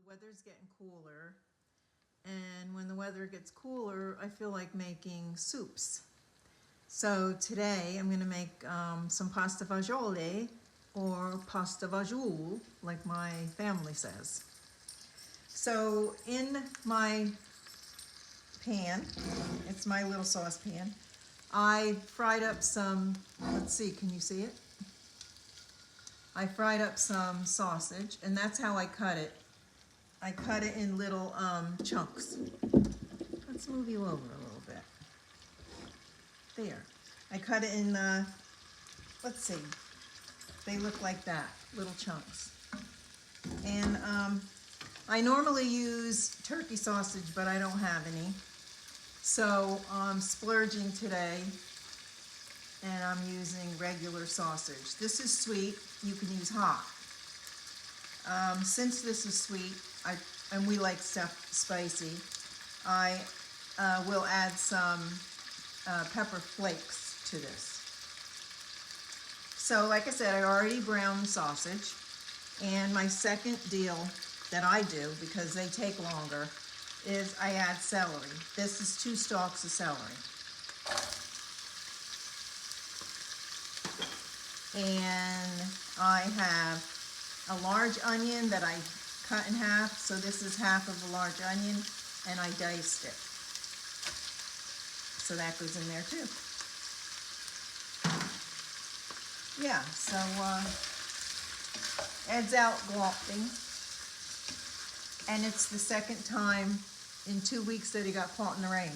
weather's getting cooler, and when the weather gets cooler, I feel like making soups. So today I'm going to make some pasta fagioli, or pasta fagioli, like my family says. So in my pan, it's my little saucepan, I fried up some, let's see, can you see it? I fried up some sausage, and that's how I cut it. I cut it in little chunks. Let's move you over a little bit. There. I cut it in, let's see, they look like that, little chunks. And I normally use turkey sausage, but I don't have any. So I'm splurging today, and I'm using regular sausage. This is sweet, you can use hot. Since this is sweet, and we like stuff spicy, I will add some pepper flakes to this. So like I said, I already browned the sausage, and my second deal that I do, because they take longer, is I add celery. This is 2 stalks of celery. And I have a large onion that I cut in half, so this is half of a large onion, and I diced it. So that goes in there too. Yeah, so adds out glopting. And it's the second time in 2 weeks that he got caught in the rain.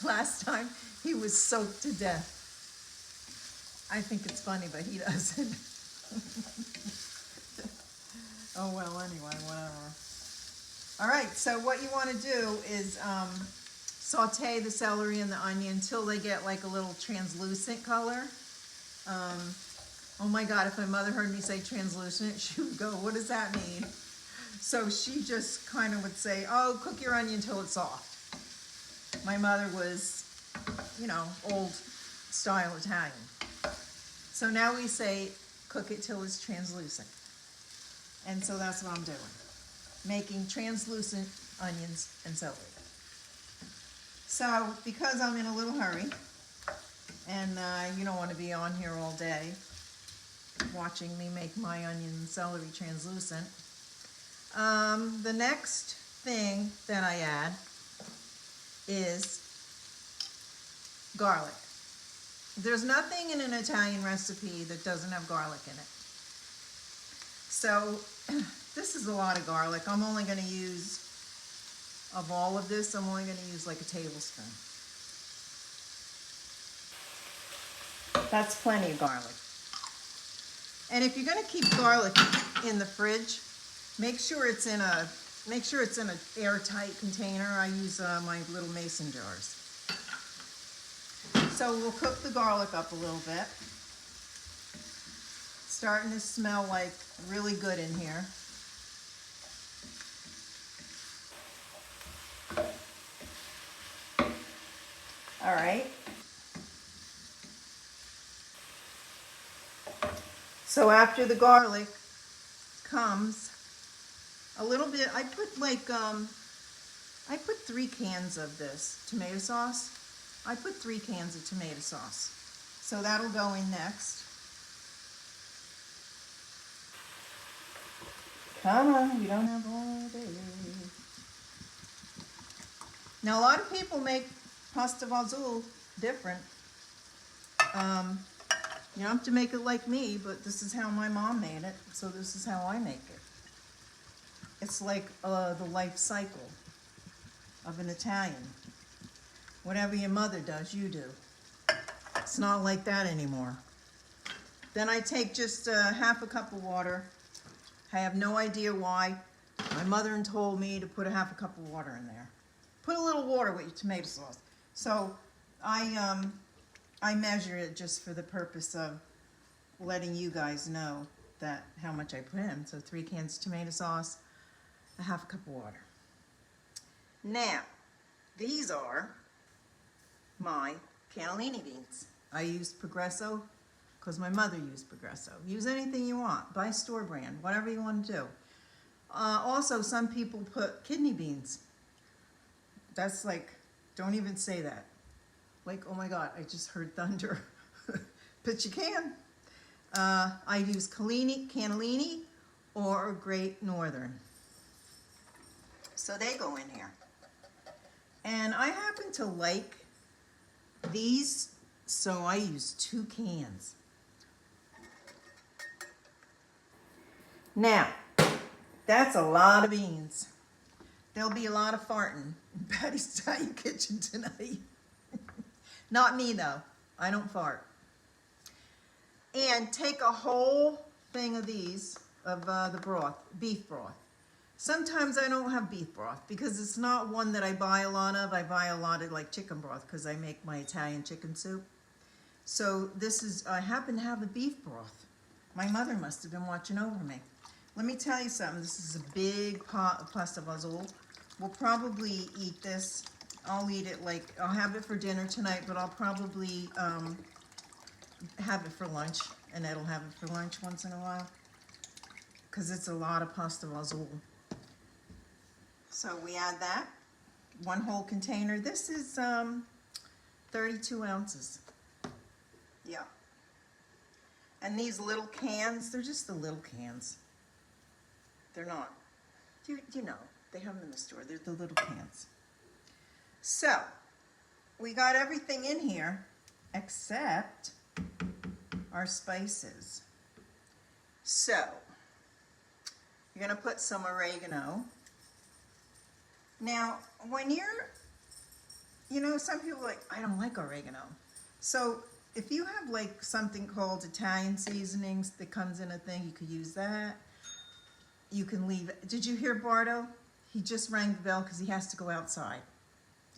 Last time he was soaked to death. I think it's funny, but he doesn't. Oh well, anyway, whatever. All right, so what you want to do is saute the celery and the onion until they get like a little translucent color. Oh my God, if my mother heard me say translucent, she would go, what does that mean? So she just kind of would say, oh, cook your onion until it's soft. My mother was, you know, old style Italian. So now we say, cook it till it's translucent. And so that's what I'm doing. Making translucent onions and celery. So because I'm in a little hurry, and you don't want to be on here all day watching me make my onion and celery translucent, the next thing that I add is garlic. There's nothing in an Italian recipe that doesn't have garlic in it. So this is a lot of garlic. I'm only going to use, of all of this, I'm only going to use like a tablespoon. That's plenty of garlic. And if you're going to keep garlic in the fridge, make sure it's in an airtight container. I use my little mason jars. So we'll cook the garlic up a little bit. Starting to smell like really good in here. All right. So after the garlic comes a little bit, I put 3 cans of this tomato sauce. I put 3 cans of tomato sauce. So that'll go in next. Come on, we don't have all day. Now a lot of people make pasta fagioli different. You don't have to make it like me, but this is how my mom made it, so this is how I make it. It's like the life cycle of an Italian. Whatever your mother does, you do. It's not like that anymore. Then I take just half a cup of water. I have no idea why. My mother told me to put a half a cup of water in there. Put a little water with your tomato sauce. So I measure it just for the purpose of letting you guys know that how much I put in. So 3 cans of tomato sauce, a half a cup of water. Now, these are my cannellini beans. I used Progresso because my mother used Progresso. Use anything you want. Buy store brand, whatever you want to do. Also, some people put kidney beans. That's like, don't even say that. Like, oh my God, I just heard thunder. But you can. I use cannellini or Great Northern. So they go in here. And I happen to like these, so I use 2 cans. Now, that's a lot of beans. There'll be a lot of farting in Patty's Italian kitchen tonight. Not me though, I don't fart. And take a whole thing of these, of the broth, beef broth. Sometimes I don't have beef broth because it's not one that I buy a lot of. I buy a lot of like chicken broth because I make my Italian chicken soup. So this is, I happen to have a beef broth. My mother must have been watching over me. Let me tell you something, this is a big pot of pasta fagioli. We'll probably eat this. I'll eat it like, I'll have it for dinner tonight, but I'll probably have it for lunch, and Ed'll have it for lunch once in a while, because it's a lot of pasta fagioli. So we add that, 1 whole container. This is 32 ounces. Yeah. And these little cans, they're just the little cans. They're not, you know, they have them in the store. They're the little cans. So, we got everything in here except our spices. So, you're going to put some oregano. Now, when you're, you know, some people are like, I don't like oregano. So, if you have like something called Italian seasonings that comes in a thing, you could use that. You can leave it. Did you hear Bardo? He just rang the bell because he has to go outside.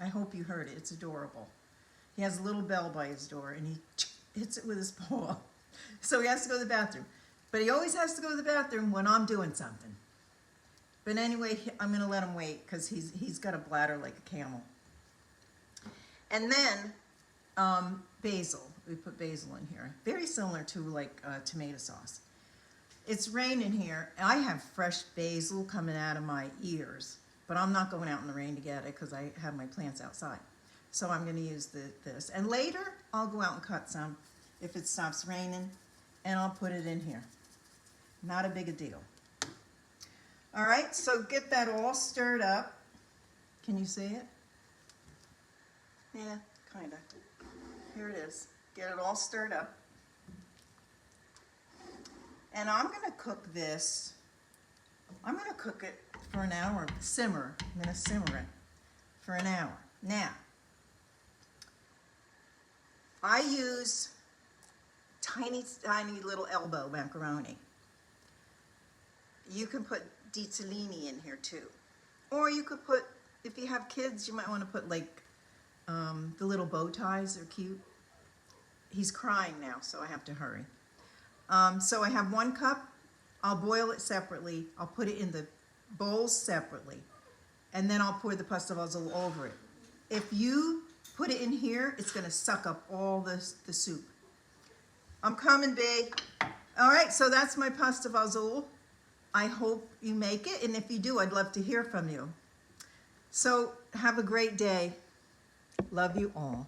I hope you heard it. It's adorable. He has a little bell by his door and he hits it with his paw. So he has to go to the bathroom. But he always has to go to the bathroom when I'm doing something. But anyway, I'm going to let him wait because he's got a bladder like a camel. And then basil. We put basil in here. Very similar to like tomato sauce. It's raining here. I have fresh basil coming out of my ears, but I'm not going out in the rain to get it because I have my plants outside. So I'm going to use this. And later, I'll go out and cut some if it stops raining, and I'll put it in here. Not a big a deal. All right, so get that all stirred up. Can you see it? Yeah, kind of. Here it is. Get it all stirred up. And I'm going to cook this. I'm going to cook it for an hour. Simmer. I'm going to simmer it for an hour. Now, I use tiny, tiny little elbow macaroni. You can put ditalini in here too. Or you could put, if you have kids, you might want to put like the little bow ties. They're cute. He's crying now, so I have to hurry. So I have 1 cup. I'll boil it separately. I'll put it in the bowls separately. And then I'll pour the pasta fagioli over it. If you put it in here, it's going to suck up all the soup. I'm coming, babe. All right, so that's my pasta fagioli. I hope you make it, and if you do, I'd love to hear from you. So have a great day. Love you all.